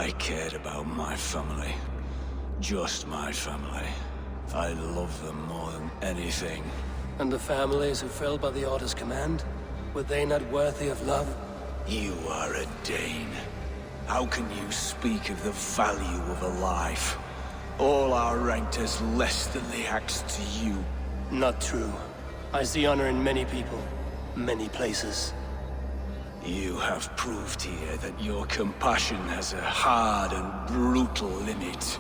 I cared about my family. Just my family. I love them more than anything. And the families who fell by the Order's command? Were they not worthy of love? You are a Dane. How can you speak of the value of a life? All are ranked as less than the axe to you. Not true. I see honor in many people, many places. You have proved here that your compassion has a hard and brutal limit.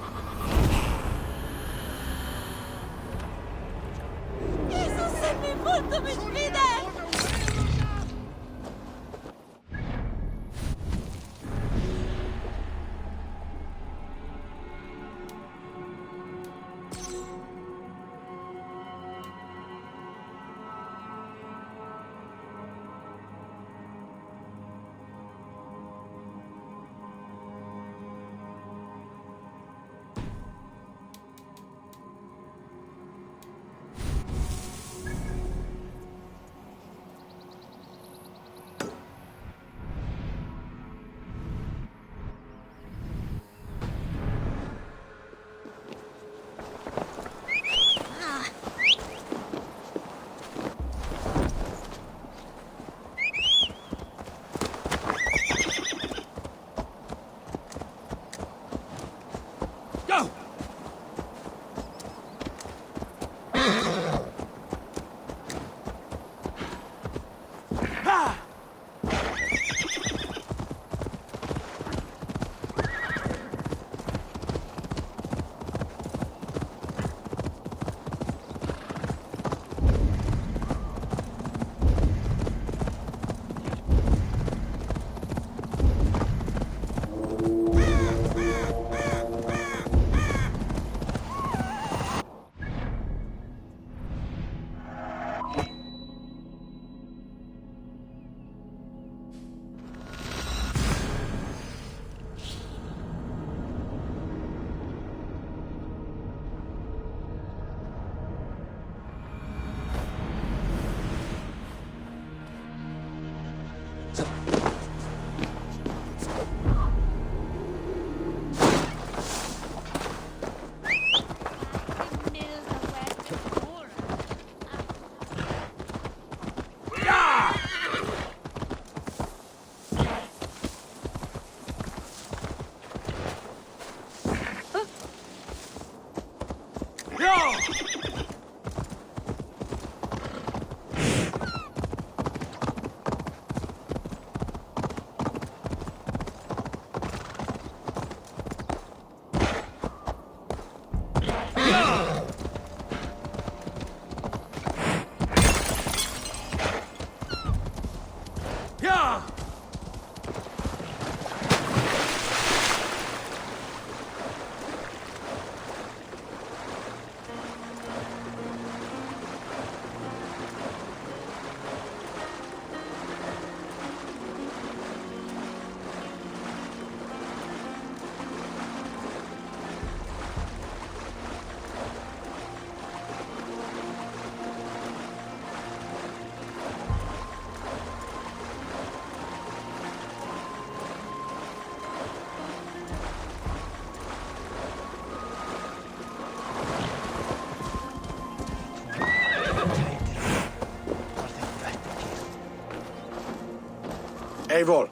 Eivor,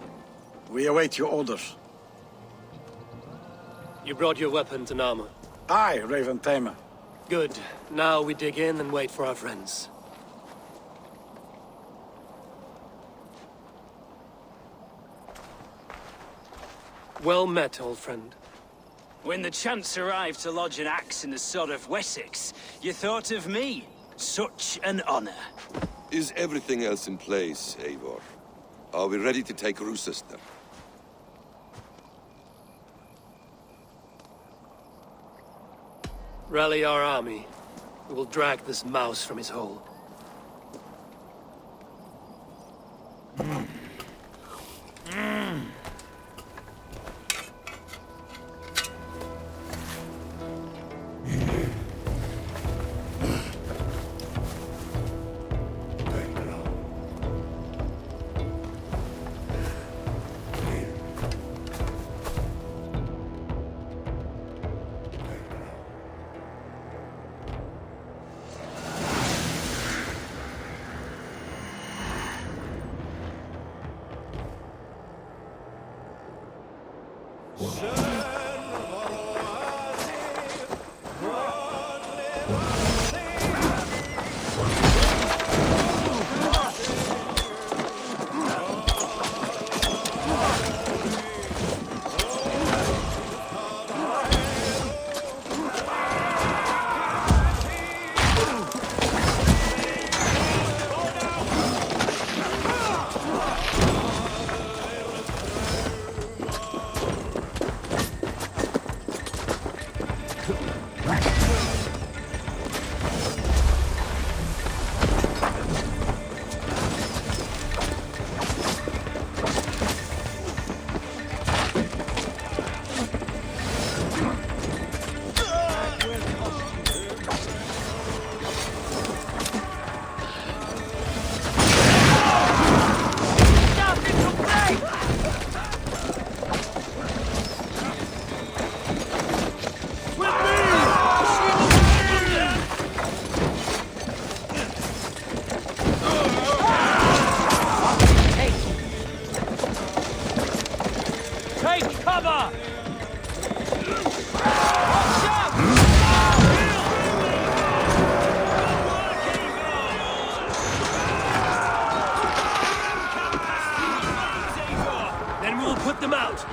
we await your orders. You brought your weapons and armor. Aye, Raven Tamer. Good. Now we dig in and wait for our friends. Well met, old friend. When the chance arrived to lodge an axe in the sod of Wessex, you thought of me. Such an honor. Is everything else in place, Eivor? Are we ready to take Rochester? Rally our army. We will drag this mouse from his hole. Take cover! Then we will put them out.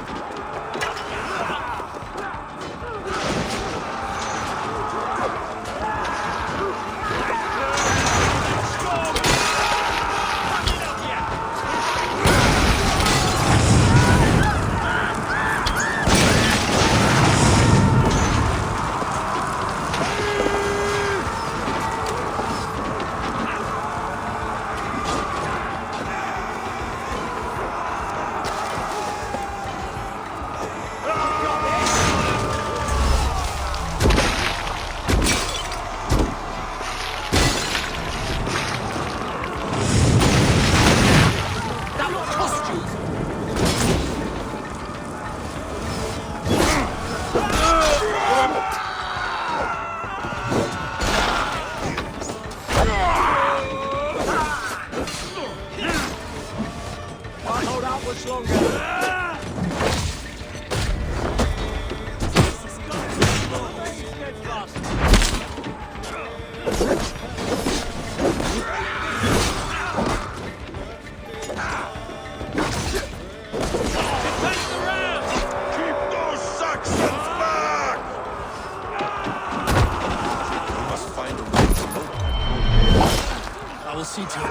I will see to it.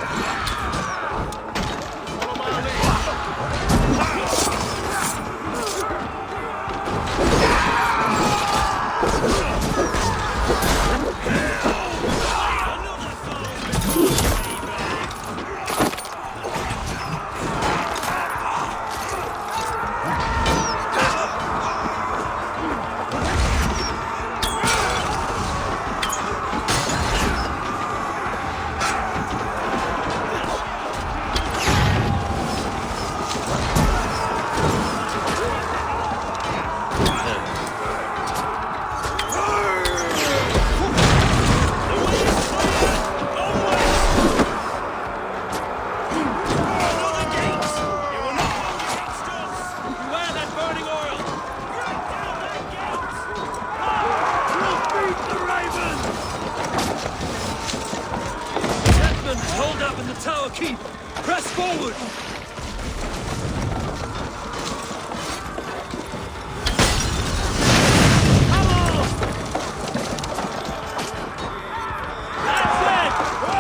Hold up in the tower keep! Press forward! Come on! That's it!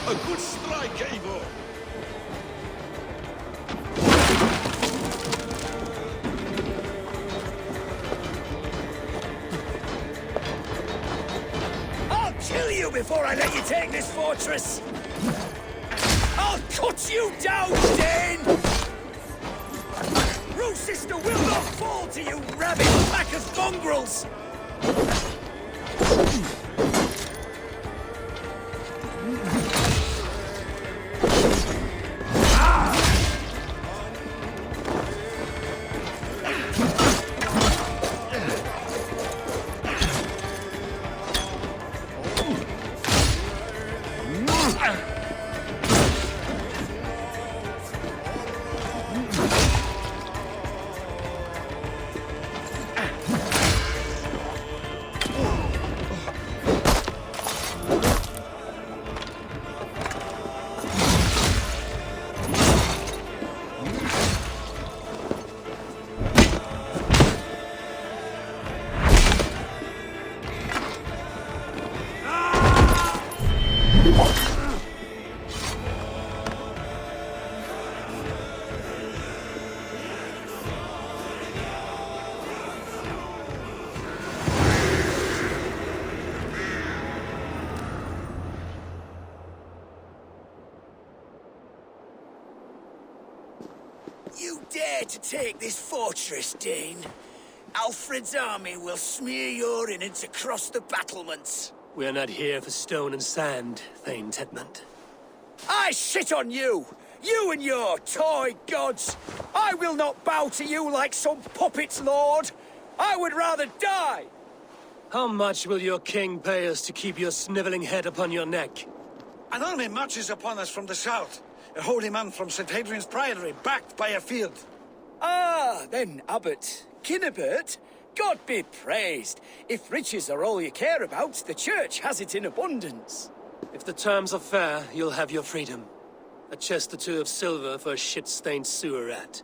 A good strike, Eivor! I'll kill you before I let you take this fortress! I'll cut you down, Dane! Rue sister will not fall to you, rabid pack of mongrels! You dare to take this fortress, Dane? Alfred's army will smear your innards across the battlements. We are not here for stone and sand, Thane Tedmund. I shit on you! You and your toy gods! I will not bow to you like some puppet's lord! I would rather die! How much will your king pay us to keep your sniveling head upon your neck? An army marches upon us from the south. A holy man from St. Hadrian's Priory, backed by a field. Ah, then, Abbot. Kinnebert, God be praised. If riches are all you care about, the church has it in abundance. If the terms are fair, you'll have your freedom. A chest or two of silver for a shit-stained sewer rat.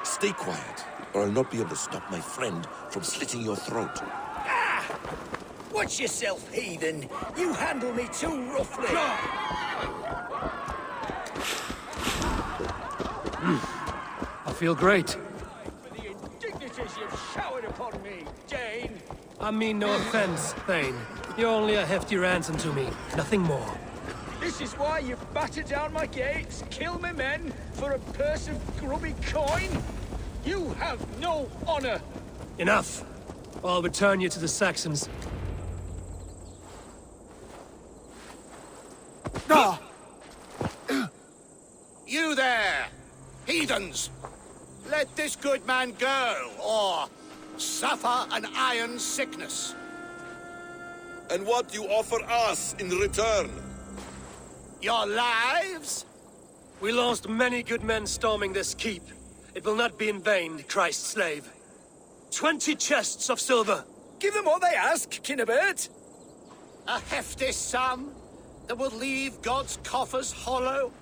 Stay quiet, or I'll not be able to stop my friend from slitting your throat. Watch yourself, heathen. You handle me too roughly. I feel great. For the indignities you've showered upon me, Dane. I mean no offense, Thane. You're only a hefty ransom to me, nothing more. This is why you batter down my gates, kill my men, for a purse of grubby coin? You have no honor. Enough! I'll return you to the Saxons. You there, heathens! Let this good man go, or suffer an iron sickness. And what do you offer us in return? Your lives? We lost many good men storming this keep. It will not be in vain, Christ's slave. 20 chests of silver! Give them what they ask, Kinnebert. A hefty sum that will leave God's coffers hollow?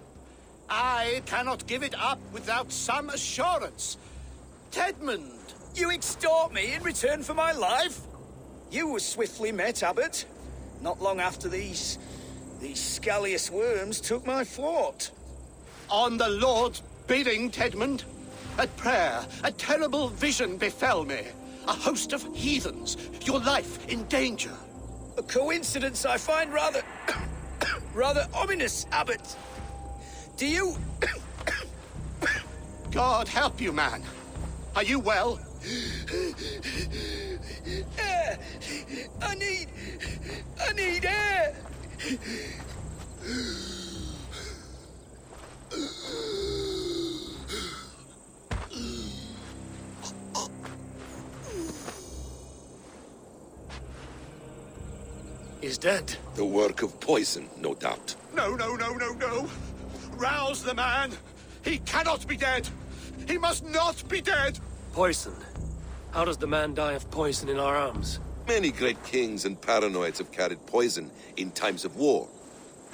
I cannot give it up without some assurance. Tedmund! You extort me in return for my life? You were swiftly met, Abbot. Not long after these scallious worms took my fort. On the Lord's bidding, Tedmund. At prayer, a terrible vision befell me. A host of heathens, your life in danger. A coincidence I find rather... rather ominous, Abbot. Do you... God help you, man. Are you well? Air! I need air! He's dead. The work of poison, no doubt. No. Rouse the man. He cannot be dead. He must not be dead. Poison. How does the man die of poison in our arms? Many great kings and paranoids have carried poison in times of war.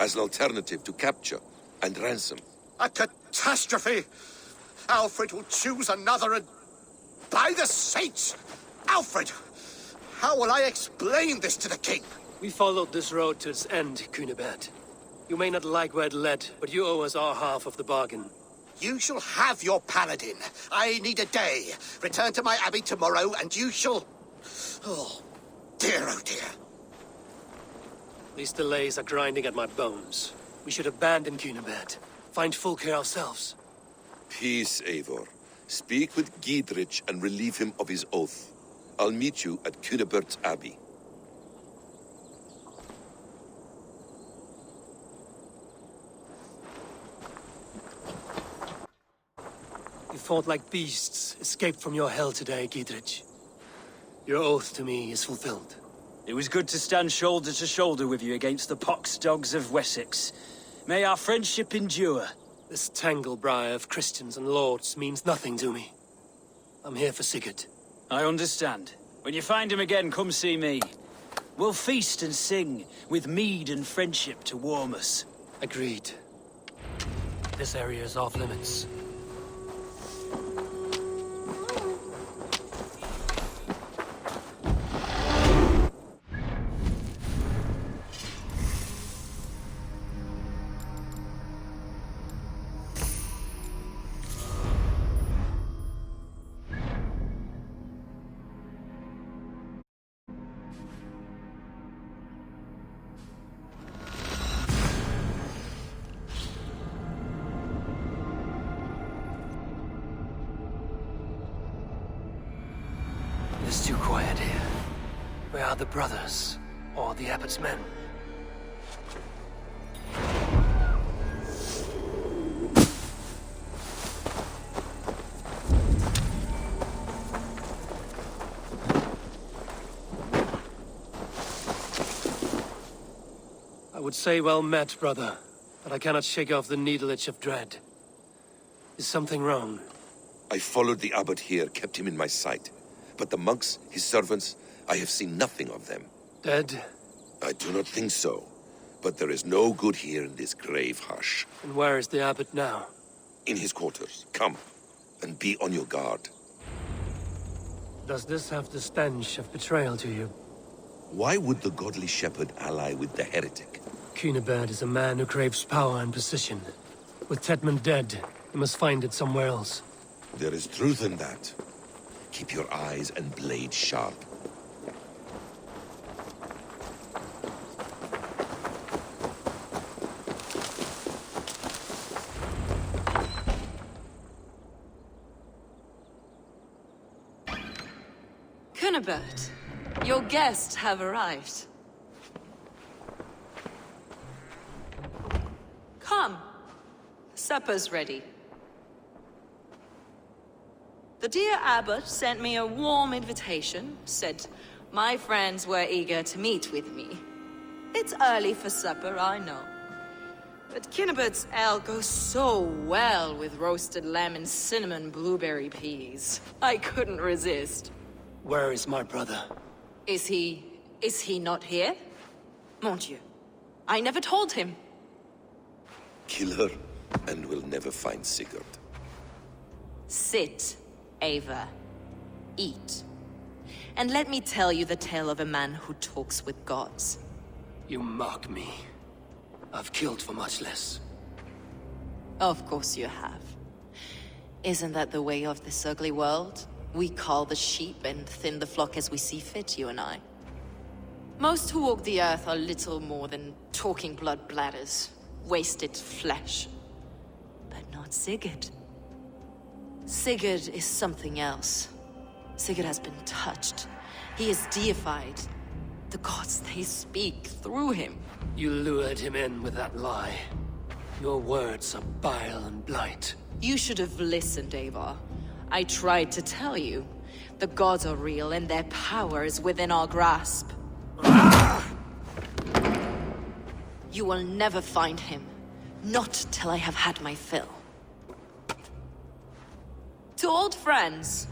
as an alternative to capture and ransom. A catastrophe! Alfred will choose another and... By the saints! Alfred! How will I explain this to the king? We followed this road to its end, Cunibert. You may not like where it led, but you owe us our half of the bargain. You shall have your paladin. I need a day. Return to my abbey tomorrow, and you shall... Oh dear. These delays are grinding at my bones. We should abandon Cunibert. Find Fulke ourselves. Peace, Eivor. Speak with Giedrich and relieve him of his oath. I'll meet you at Cunibert's Abbey. You fought like beasts, escaped from your hell today, Giedrich. Your oath to me is fulfilled. It was good to stand shoulder to shoulder with you against the pox dogs of Wessex. May our friendship endure. This tanglebriar of Christians and lords means nothing to me. I'm here for Sigurd. I understand. When you find him again, come see me. We'll feast and sing, with mead and friendship to warm us. Agreed. This area is off limits. It's too quiet here. Where are the brothers? Or the abbot's men? I would say well met, brother, but I cannot shake off the needle itch of dread. Is something wrong? I followed the abbot here, kept him in my sight. But the monks, his servants, I have seen nothing of them. Dead? I do not think so. But there is no good here in this grave hush. And where is the abbot now? In his quarters. Come, and be on your guard. Does this have the stench of betrayal to you? Why would the godly shepherd ally with the heretic? Cunibert is a man who craves power and position. With Tedmund dead, he must find it somewhere else. There is truth in that. Keep your eyes and blade sharp. Cunibert, your guests have arrived. Come. Supper's ready. The dear abbot sent me a warm invitation, said my friends were eager to meet with me. It's early for supper, I know. But Cunibert's ale goes so well with roasted lamb and cinnamon blueberry peas. I couldn't resist. Where is my brother? Is he not here? Mon Dieu, I never told him. Kill her, and we'll never find Sigurd. Sit, Ava. Eat. And let me tell you the tale of a man who talks with gods. You mock me. I've killed for much less. Of course you have. Isn't that the way of this ugly world? We cull the sheep and thin the flock as we see fit, you and I. Most who walk the earth are little more than talking blood bladders, wasted flesh. But not Sigurd. Sigurd is something else. Sigurd has been touched. He is deified. The gods, they speak through him. You lured him in with that lie. Your words are bile and blight. You should have listened, Eivor. I tried to tell you. The gods are real and their power is within our grasp. You will never find him. Not till I have had my fill. To old friends.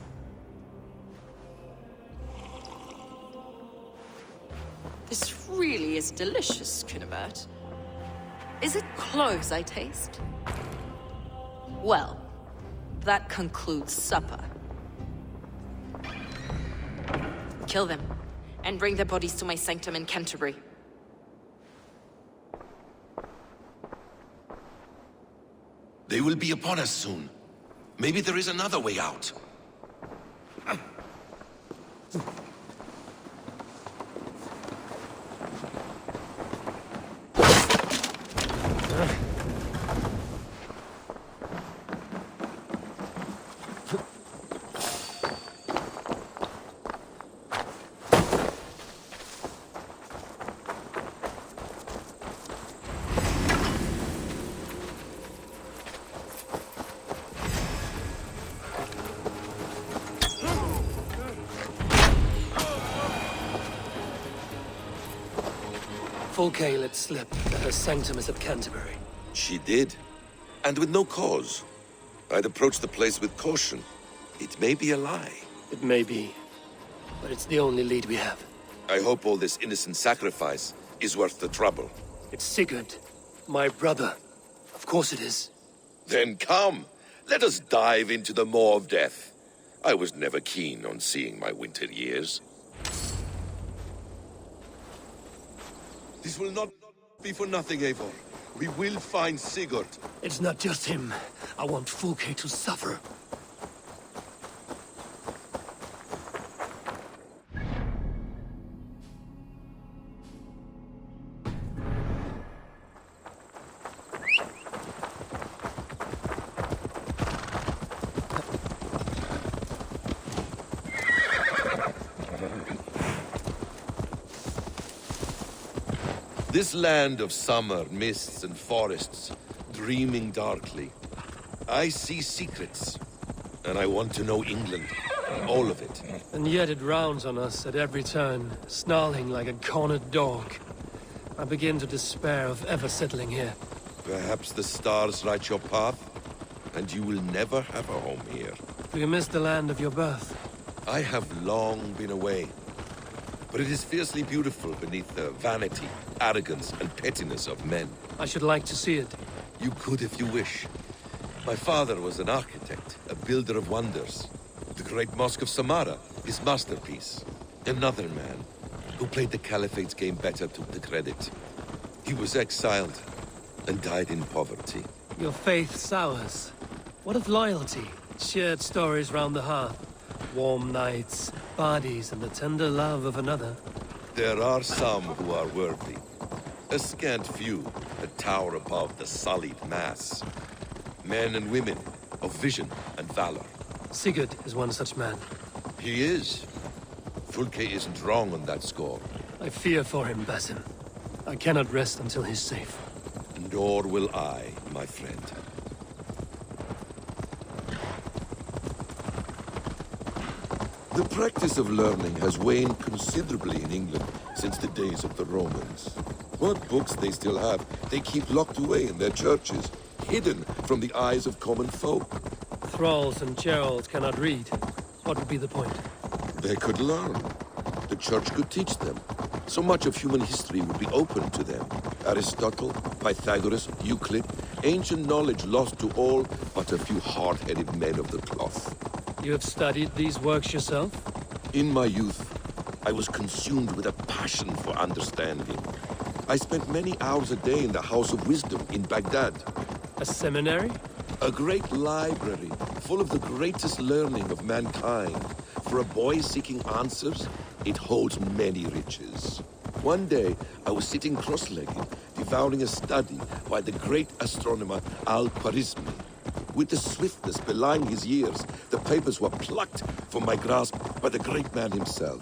This really is delicious, Cunibert. Is it close I taste? Well, that concludes supper. Kill them, and bring their bodies to my sanctum in Canterbury. They will be upon us soon. Maybe there is another way out. Fulke let slip that her sanctum is at Canterbury. She did, and with no cause. I'd approach the place with caution. It may be a lie. It may be, but it's the only lead we have. I hope all this innocent sacrifice is worth the trouble. It's Sigurd, my brother. Of course it is. Then come, let us dive into the maw of death. I was never keen on seeing my winter years. This will not be for nothing, Eivor. We will find Sigurd. It's not just him. I want Fulke to suffer. This land of summer, mists and forests, dreaming darkly. I see secrets, and I want to know England. All of it. And yet it rounds on us at every turn, snarling like a cornered dog. I begin to despair of ever settling here. Perhaps the stars write your path, and you will never have a home here. Do you miss the land of your birth? I have long been away, but it is fiercely beautiful beneath the vanity, arrogance, and pettiness of men. I should like to see it. You could if you wish. My father was an architect, a builder of wonders. The great Mosque of Samarra, his masterpiece. Another man, who played the Caliphate's game better, took the credit. He was exiled, and died in poverty. Your faith sours. What of loyalty? Shared stories round the hearth. Warm nights, bodies, and the tender love of another. There are some who are worthy. A scant few that tower above the sullied mass. Men and women of vision and valor. Sigurd is one such man. He is. Fulke isn't wrong on that score. I fear for him, Basim. I cannot rest until he's safe. Nor will I, my friend. The practice of learning has waned considerably in England since the days of the Romans. What books they still have, they keep locked away in their churches, hidden from the eyes of common folk. Thralls and Geralds cannot read. What would be the point? They could learn. The church could teach them. So much of human history would be open to them. Aristotle, Pythagoras, Euclid, ancient knowledge lost to all but a few hard-headed men of the cloth. You have studied these works yourself? In my youth, I was consumed with a passion for understanding. I spent many hours a day in the House of Wisdom in Baghdad. A seminary? A great library, full of the greatest learning of mankind. For a boy seeking answers, it holds many riches. One day, I was sitting cross-legged, devouring a study by the great astronomer Al-Khwarizmi. With the swiftness belying his years, the papers were plucked from my grasp by the great man himself.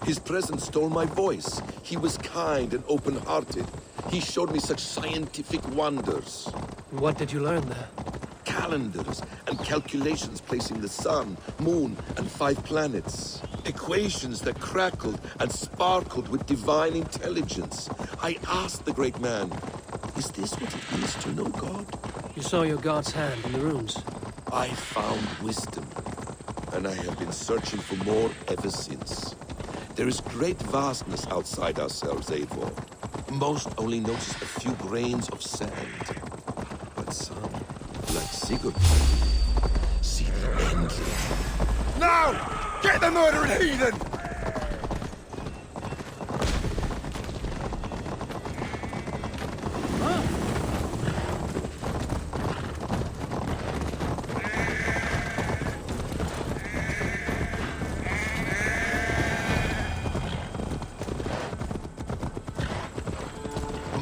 His presence stole my voice. He was kind and open-hearted. He showed me such scientific wonders. What did you learn there? Calendars and calculations placing the sun, moon, and 5 planets. Equations that crackled and sparkled with divine intelligence. I asked the great man, is this what it means to know God? You saw your god's hand in the runes. I found wisdom, and I have been searching for more ever since. There is great vastness outside ourselves, Eivor. Most only notice a few grains of sand. But some, like Sigurd, see the endless. Now! Get the murdering heathen!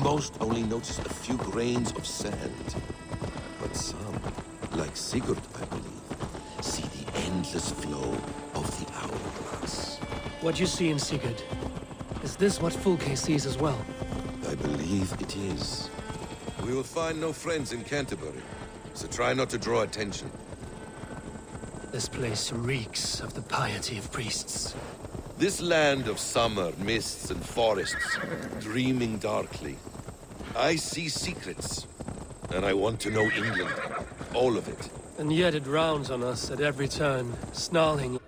Most only notice a few grains of sand. But some, like Sigurd, I believe, see the endless flow of the hourglass. What you see in Sigurd, is this what Fulke sees as well? I believe it is. We will find no friends in Canterbury, so try not to draw attention. This place reeks of the piety of priests. This land of summer, mists, and forests, dreaming darkly. I see secrets, and I want to know England. All of it. And yet it rounds on us at every turn, snarling